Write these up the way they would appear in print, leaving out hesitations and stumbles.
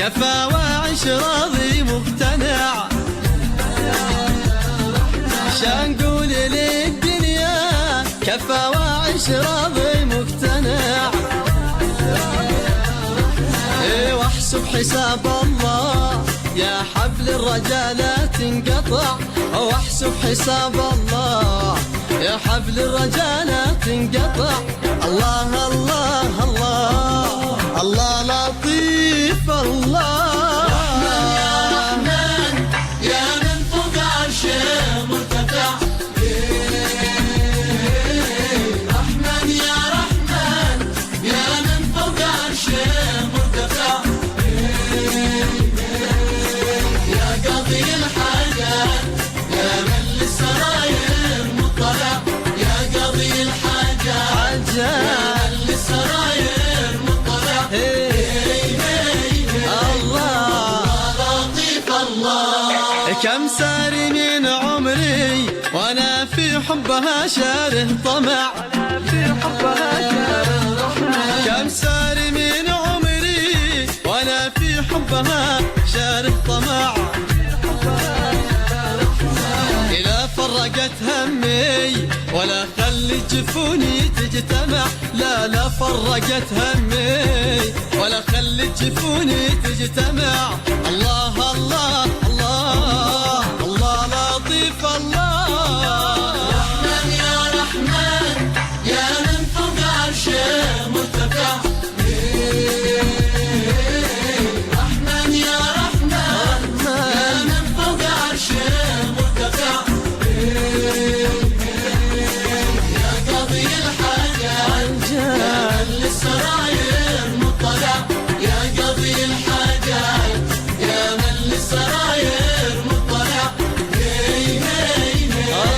كفى وعيش راضي مقتنع. شنقول للدنيا كفى وعيش راضي مقتنع. واحسب حساب الله يا حبل الرجا لا تنقطع. واحسب حساب الله يا حبل الرجا لا تنقطع. الله الله الله الله لطيف الله. رحمن يا رحمن يا من فوق عرشه مرتفع. رحمن يا رحمن يا من فوق عرشه مرتفع. يا قاضي الحاجات يا من للسراير مطلع. يا قاضي الحاجات يا من للسراير مطلع. كم ساري من عمري وانا في حبها شاره طمع. كم ساري من عمري وانا في حبها شاره طمع. إذا فرقت همي ولا خلي جفوني تجتمع. لا لا فرقت همي ولا خلي جفوني تجتمع. الله الله الله الله لطيف الله. رحمن يا رحمن يا من فوق عرشه مرتفع. رحمن يا رحمن يا من فوق عرشه مرتفع. يا قاضي الحاجات يا من للسراير مطلع. يا قاضي الحاجات يا من للسراير مطلع.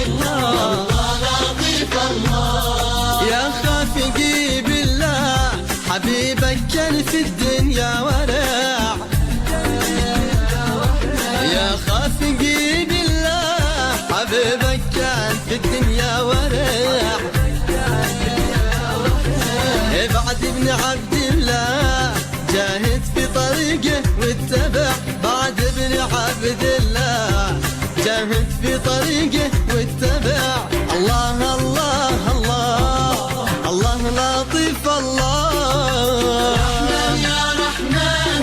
الله لطيف الله. يا خافقي بالله حبيبك كان في الدنيا ورع. يا خافقي بالله حبيبك كان في الدنيا ورع. بعد ابن عبد الله جاهد في طريقه واتبع. بعد ابن عبد الله جاهد في طريقه واتبع. الله الله الله الله لطيف الله. رحمن يا رحمن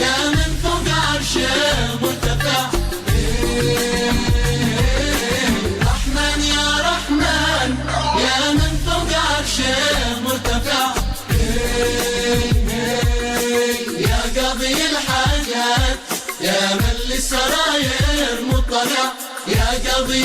يا من فوق عرشه مرتفع. رحمن يا رحمن يا من فوق عرشه مرتفع. يا قاضي الحاجات يا من للسراير مطلع. يا قاضي